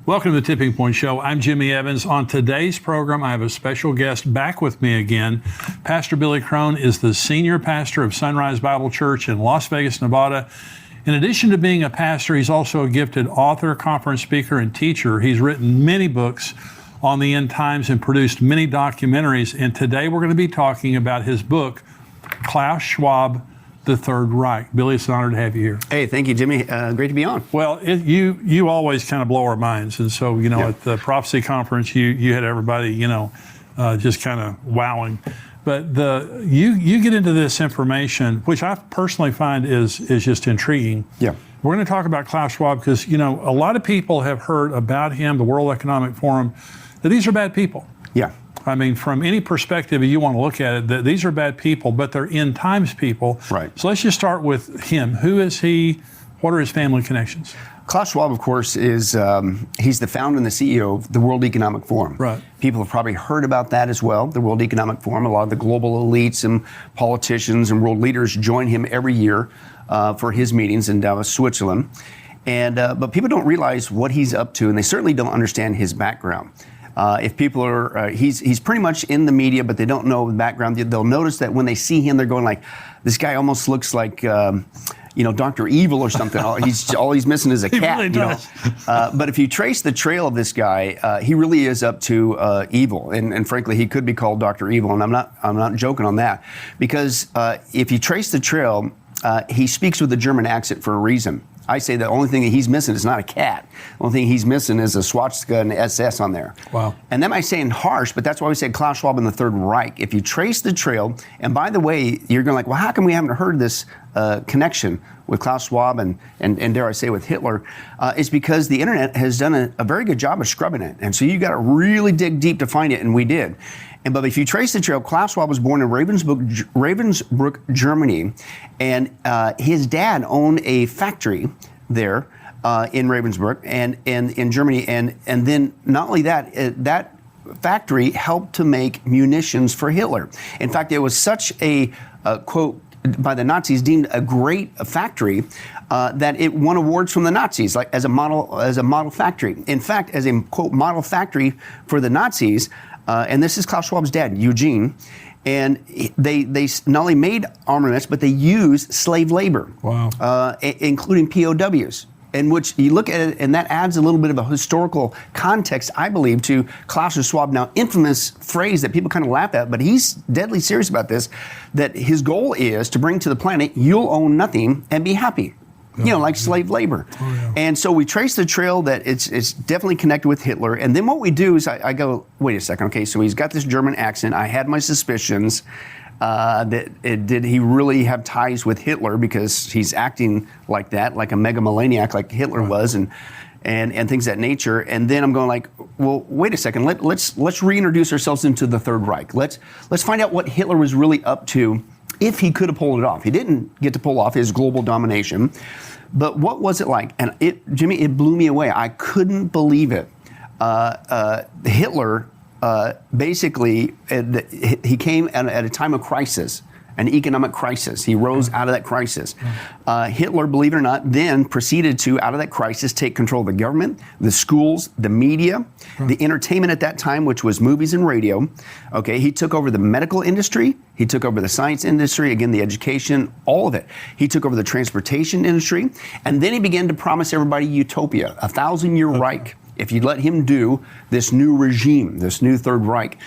Welcome to the Tipping Point Show. I'm Jimmy Evans. On today's program, I have a special guest back with me again. Pastor Billy Crone is the senior pastor of Sunrise Bible Church in Las Vegas, Nevada. In addition to being a pastor, he's also a gifted author, conference speaker, and teacher. He's written many books on the end times and produced many documentaries. And today we're going to be talking about his book, Klaus Schwab, The Third Reich. Billy, it's an honor to have you here. Hey, thank you, Jimmy. Great to be on. Well, you always kind of blow our minds. And so, at the Prophecy Conference, you had everybody, just kind of wowing. But you get into this information, which I personally find is just intriguing. Yeah. We're going to talk about Klaus Schwab because, a lot of people have heard about him, the World Economic Forum, that these are bad people. Yeah. I mean, from any perspective you want to look at it, that these are bad people, but they're end times people. Right. So let's just start with him. Who is he? What are his family connections? Klaus Schwab, of course, is he's the founder and the CEO of the World Economic Forum. Right. People have probably heard about that as well, the World Economic Forum. A lot of the global elites and politicians and world leaders join him every year for his meetings in Davos, Switzerland. And but people don't realize what he's up to, and they certainly don't understand his background. If people are, he's pretty much in the media, but they don't know the background. They'll notice that when they see him, they're going like, this guy almost looks like, Dr. Evil or something. All he's missing is a cat. He really does. But if you trace the trail of this guy, he really is up to evil, and frankly, he could be called Dr. Evil. And I'm not joking on that, because if you trace the trail, he speaks with a German accent for a reason. I say the only thing that he's missing is not a cat. The only thing he's missing is a swastika and SS on there. Wow. And that might sound harsh, but that's why we say Klaus Schwab and the Third Reich. If you trace the trail, and by the way, you're going like, well, how come we haven't heard this connection with Klaus Schwab and dare I say with Hitler? It's because the internet has done a very good job of scrubbing it. And so you got to really dig deep to find it, and we did. But if you trace the trail, Klaus Schwab was born in Ravensbrück, Germany, and his dad owned a factory there in Ravensbrück and in Germany, and then not only that, that factory helped to make munitions for Hitler. In fact, it was such a quote by the Nazis deemed a great factory that it won awards from the Nazis, like as a model factory. In fact, as a quote model factory for the Nazis. And this is Klaus Schwab's dad, Eugene, and they not only made armaments, but they used slave labor, wow, including POWs. In which you look at it, and that adds a little bit of a historical context, I believe, to Klaus Schwab, now infamous phrase that people kind of laugh at, but he's deadly serious about this, that his goal is to bring to the planet, you'll own nothing and be happy. Like slave labor. Oh, yeah. And so we trace the trail that it's definitely connected with Hitler. And then what we do is I go, wait a second, okay, so he's got this German accent. I had my suspicions did he really have ties with Hitler, because he's acting like that, like a megalomaniac like Hitler was, and things of that nature. And then I'm going like, well, wait a second, let's reintroduce ourselves into the Third Reich. Let's find out what Hitler was really up to, if he could have pulled it off. He didn't get to pull off his global domination, but what was it like? And Jimmy, it blew me away. I couldn't believe it. Hitler, basically, he came at a time of crisis, an economic crisis. He rose out of that crisis. Hitler, believe it or not, then proceeded to, out of that crisis, take control of the government, the schools, the media, the entertainment at that time, which was movies and radio. Okay, he took over the medical industry. He took over the science industry, again, the education, all of it. He took over the transportation industry. And then he began to promise everybody utopia, a 1,000-year Reich, if you'd let him do this new regime, this new Third Reich.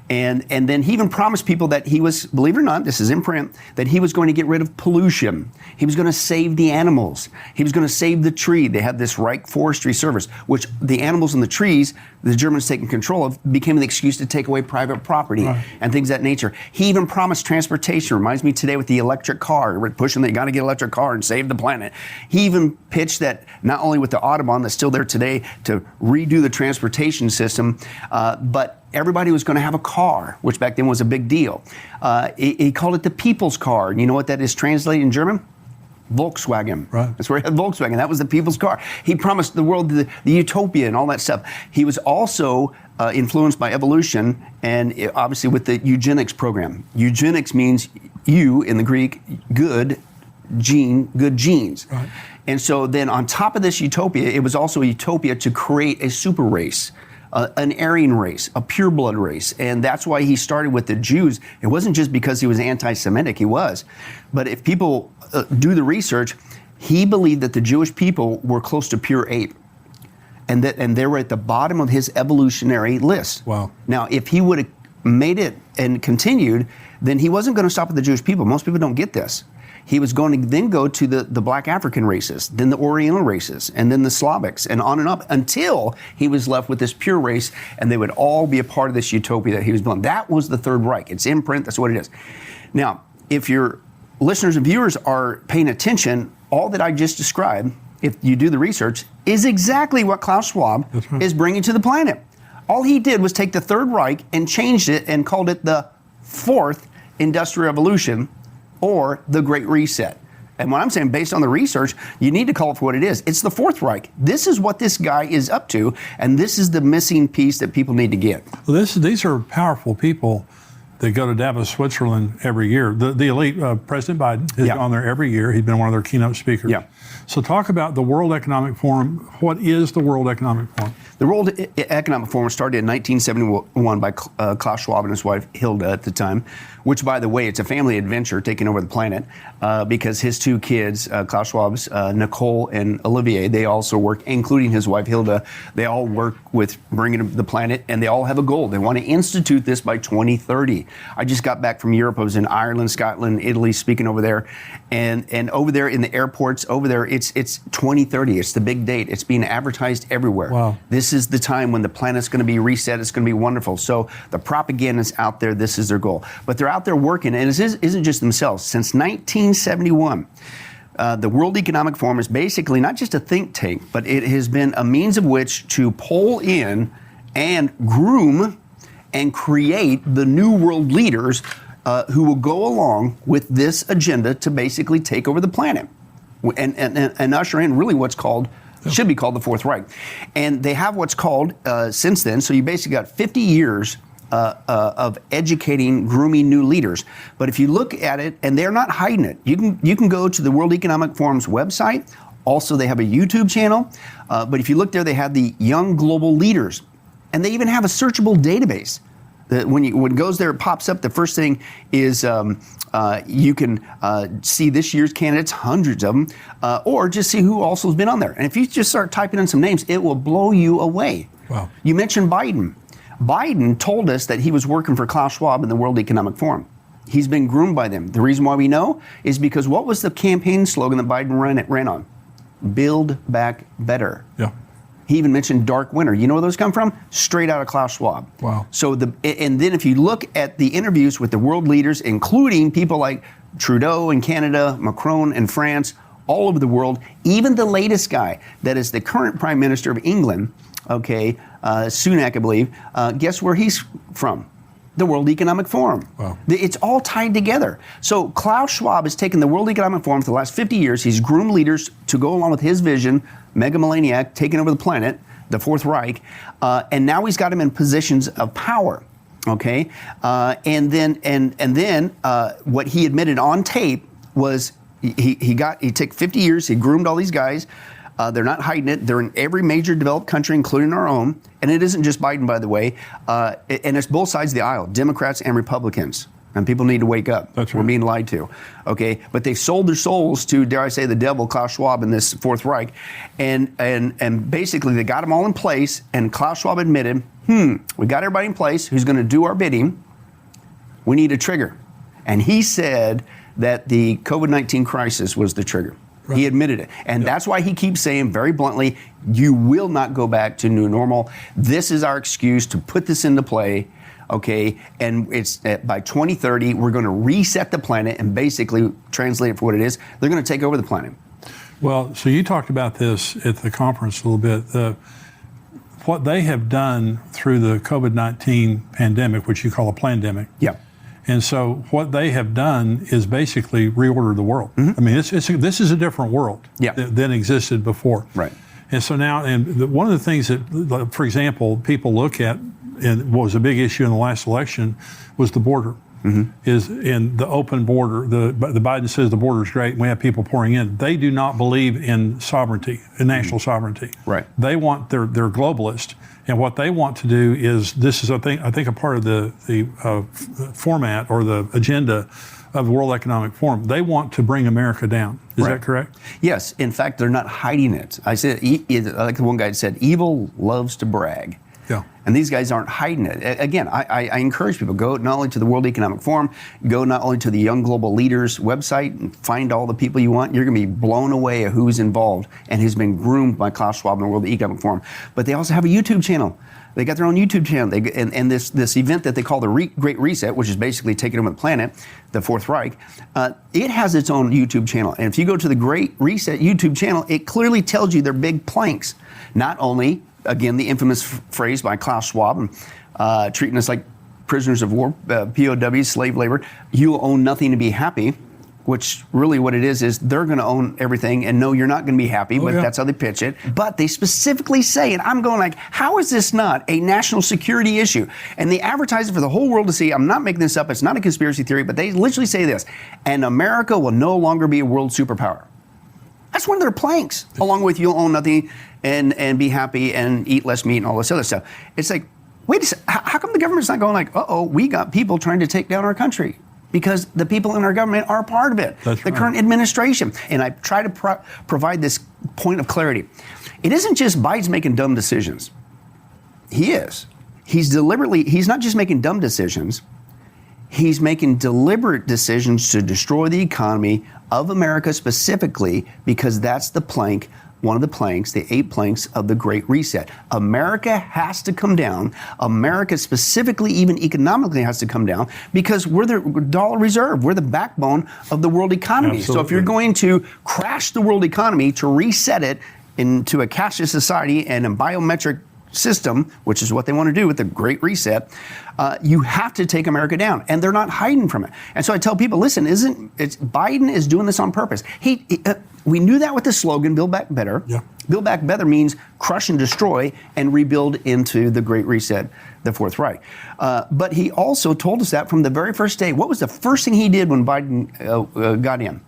And then he even promised people that he was, believe it or not, this is in print, that he was going to get rid of pollution. He was going to save the animals. He was going to save the tree. They had this Reich Forestry Service, which the animals and the trees, the Germans taking control of, became the excuse to take away private property and things of that nature. He even promised transportation. Reminds me today with the electric car. We're pushing that you got to get an electric car and save the planet. He even pitched that not only with the Autobahn that's still there today to redo the transportation system, but everybody was going to have a car, which back then was a big deal. He called it the people's car. And you know what that is translated in German? Volkswagen. Right. That's where he had Volkswagen. That was the people's car. He promised the world the utopia and all that stuff. He was also influenced by evolution and obviously with the eugenics program. Eugenics means you, in the Greek, good, good genes. Right. And so then on top of this utopia, it was also a utopia to create a super race, an Aryan race, a pure blood race. And that's why he started with the Jews. It wasn't just because he was anti-Semitic, he was. But if people do the research, he believed that the Jewish people were close to pure ape. And they were at the bottom of his evolutionary list. Wow. Now, if he would have made it and continued, then he wasn't going to stop at the Jewish people. Most people don't get this. He was going to then go to the black African races, then the Oriental races, and then the Slavics, and on and up until he was left with this pure race, and they would all be a part of this utopia that he was building. That was the Third Reich. It's imprint. That's what it is. Now, if your listeners and viewers are paying attention, all that I just described, if you do the research, is exactly what Klaus Schwab is bringing to the planet. All he did was take the Third Reich and changed it and called it the Fourth Industrial Revolution, or the Great Reset. And what I'm saying, based on the research, you need to call it for what it is. It's the Fourth Reich. This is what this guy is up to, and this is the missing piece that people need to get. Well, these are powerful people that go to Davos, Switzerland every year. The elite, President Biden has gone there every year. He's been one of their keynote speakers. Yeah. So talk about the World Economic Forum. What is the World Economic Forum? The World Economic Forum started in 1971 by Klaus Schwab and his wife Hilda at the time, which, by the way, it's a family adventure taking over the planet because his two kids, Klaus Schwab's Nicole and Olivier, they also work, including his wife Hilda, they all work with bringing the planet, and they all have a goal. They want to institute this by 2030. I just got back from Europe. I was in Ireland, Scotland, Italy, speaking over there, and over there in the airports, over there, it's 2030. It's the big date. It's being advertised everywhere. Wow. This is the time when the planet's going to be reset. It's going to be wonderful. So the propaganda's out there. This is their goal. But they're out there working, and it isn't just themselves. Since 1971, the World Economic Forum is basically not just a think tank, but it has been a means of which to poll in and groom and create the new world leaders who will go along with this agenda to basically take over the planet and usher in really what's called, should be called the Fourth Reich. And they have what's called, since then, so you basically got 50 years of educating, grooming new leaders. But if you look at it, and they're not hiding it, you can go to the World Economic Forum's website. Also, they have a YouTube channel. But if you look there, they have the Young Global Leaders. And they even have a searchable database. When it goes there, it pops up. The first thing is you can see this year's candidates, hundreds of them, or just see who also has been on there. And if you just start typing in some names, it will blow you away. Wow. You mentioned Biden. Biden told us that he was working for Klaus Schwab in the World Economic Forum. He's been groomed by them. The reason why we know is because what was the campaign slogan that Biden ran on? Build back better. Yeah. He even mentioned dark winter. You know where those come from? Straight out of Klaus Schwab. Wow. So and then if you look at the interviews with the world leaders, including people like Trudeau in Canada, Macron in France, all over the world, even the latest guy that is the current Prime Minister of England, Sunak, I believe, guess where he's from? The World Economic Forum. Wow. It's all tied together. So Klaus Schwab has taken the World Economic Forum for the last 50 years. He's groomed leaders to go along with his vision, megamaniac, taking over the planet, the Fourth Reich, and now he's got him in positions of power. Okay, and then what he admitted on tape was he took 50 years. He groomed all these guys. They're not hiding it. They're in every major developed country, including our own. And it isn't just Biden, by the way. And it's both sides of the aisle, Democrats and Republicans. And people need to wake up. That's right. We're being lied to. Okay? But they've sold their souls to, dare I say, the devil, Klaus Schwab, in this Fourth Reich. And basically, they got them all in place. And Klaus Schwab admitted, we got everybody in place who's going to do our bidding. We need a trigger. And he said that the COVID-19 crisis was the trigger. Right. He admitted it. And that's why he keeps saying very bluntly, you will not go back to new normal. This is our excuse to put this into play, okay? And it's by 2030, we're going to reset the planet and basically translate it for what it is. They're going to take over the planet. Well, so you talked about this at the conference a little bit. What they have done through the COVID-19 pandemic, which you call a plandemic. Yeah. And so what they have done is basically reorder the world. Mm-hmm. I mean, this is a different world than existed before. Right. And so now, one of the things that, for example, people look at, and what was a big issue in the last election, was the border. is in the open border. The Biden says the border is great and we have people pouring in. They do not believe in sovereignty, in national sovereignty. Right. They want, they're globalist. And what they want to do is, this is, I think a part of the format or the agenda of the World Economic Forum. They want to bring America down. Is that correct? Yes. In fact, they're not hiding it. I said, like the one guy said, evil loves to brag. Yeah. And these guys aren't hiding it. Again, I encourage people, go not only to the World Economic Forum, go not only to the Young Global Leaders website and find all the people you want. You're going to be blown away at who's involved and who's been groomed by Klaus Schwab and the World Economic Forum. But they also have a YouTube channel. They got their own YouTube channel. And this event that they call the Great Reset, which is basically taking over the planet, the Fourth Reich, it has its own YouTube channel. And if you go to the Great Reset YouTube channel, it clearly tells you their big planks. Not only, again, the infamous phrase by Klaus Schwab, treating us like prisoners of war, POWs, slave labor, you'll own nothing to be happy, which really what it is they're going to own everything and no, you're not going to be happy, but that's how they pitch it. But they specifically say, and I'm going like, how is this not a national security issue? And they advertise it for the whole world to see. I'm not making this up. It's not a conspiracy theory, but they literally say this, and America will no longer be a world superpower. That's one of their planks, along with you'll own nothing and be happy and eat less meat and all this other stuff. It's like, wait a second, how come the government's not going like, we got people trying to take down our country? Because the people in our government are a part of it. That's the right. current administration. And I try to provide this point of clarity. It isn't just Biden's making dumb decisions. He is. He's not just making dumb decisions. He's making deliberate decisions to destroy the economy of America specifically because that's the plank, one of the planks, the 8 planks of the Great Reset. America has to come down. America specifically, even economically, has to come down because we're the dollar reserve. We're the backbone of the world economy. Absolutely. So if you're going to crash the world economy to reset it into a cashless society and a biometric system, which is what they want to do with the Great Reset, you have to take America down, and they're not hiding from it. And so I tell people, listen, Biden is doing this on purpose. We knew that with the slogan, Build Back Better. Yeah. Build Back Better means crush and destroy and rebuild into the Great Reset, the Fourth Reich. But he also told us that from the very first day. What was the first thing he did when Biden got in?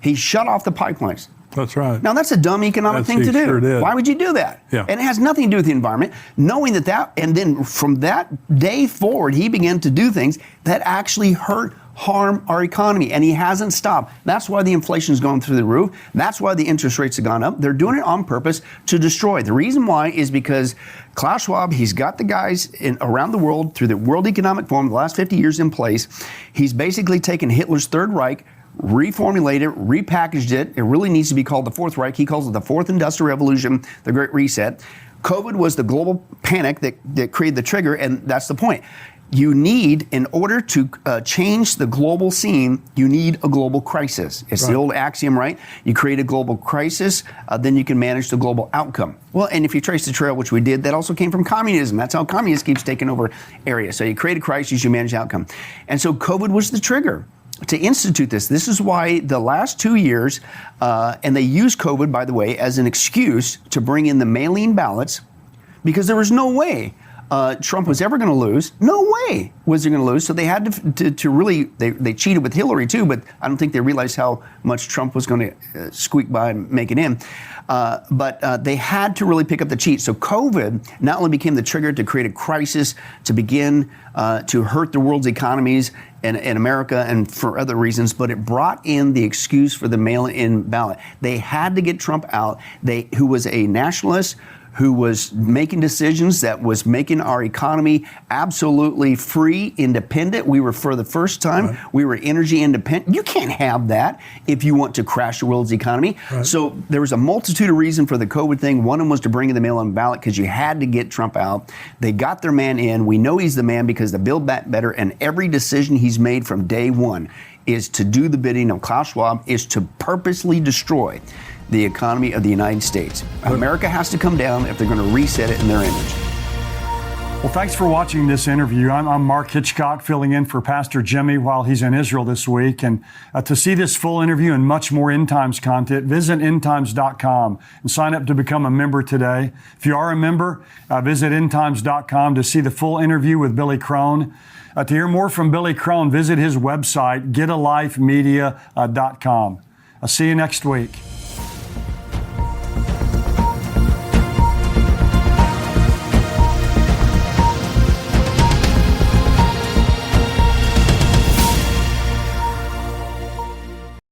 He shut off the pipelines. That's right. Now, that's a dumb economic thing to do. Sure did. Why would you do that? Yeah. And it has nothing to do with the environment. Knowing that, and then from that day forward, he began to do things that actually harm our economy, and he hasn't stopped. That's why the inflation's gone through the roof. That's why the interest rates have gone up. They're doing it on purpose to destroy. The reason why is because Klaus Schwab, he's got the guys around the world through the World Economic Forum the last 50 years in place. He's basically taken Hitler's Third Reich, reformulated it, repackaged it. It really needs to be called the Fourth Reich. He calls it the Fourth Industrial Revolution, the Great Reset. COVID was the global panic that created the trigger, and that's the point. You need, in order to change the global scene, you need a global crisis. It's the old axiom, right? You create a global crisis, then you can manage the global outcome. Well, and if you trace the trail, which we did, that also came from communism. That's how communism keeps taking over areas. So you create a crisis, you manage the outcome. And so COVID was the trigger to institute this. This is why the last 2 years, and they used COVID, by the way, as an excuse to bring in the mail-in ballots, because there was no way Trump was ever going to lose. No way was he going to lose. So they had to really, they cheated with Hillary too, but I don't think they realized how much Trump was going to squeak by and make it in. But they had to really pick up the cheat. So COVID not only became the trigger to create a crisis, to begin to hurt the world's economies in America and for other reasons, but it brought in the excuse for the mail-in ballot. They had to get Trump out, who was a nationalist, who was making decisions that was making our economy absolutely free, independent. We were, for the first time, we were energy independent. You can't have that if you want to crash the world's economy. So there was a multitude of reasons for the COVID thing. One of them was to bring in the mail-in ballot because you had to get Trump out. They got their man in. We know he's the man because the Build Back Better, and every decision he's made from day one is to do the bidding of Klaus Schwab, is to purposely destroy the economy of the United States. America has to come down if they're going to reset it in their image. Well, thanks for watching this interview. I'm Mark Hitchcock, filling in for Pastor Jimmy while he's in Israel this week. And to see this full interview and much more End Times content, visit endtimes.com and sign up to become a member today. If you are a member, visit endtimes.com to see the full interview with Billy Crone. To hear more from Billy Crone, visit his website, getalifemedia.com. I'll see you next week.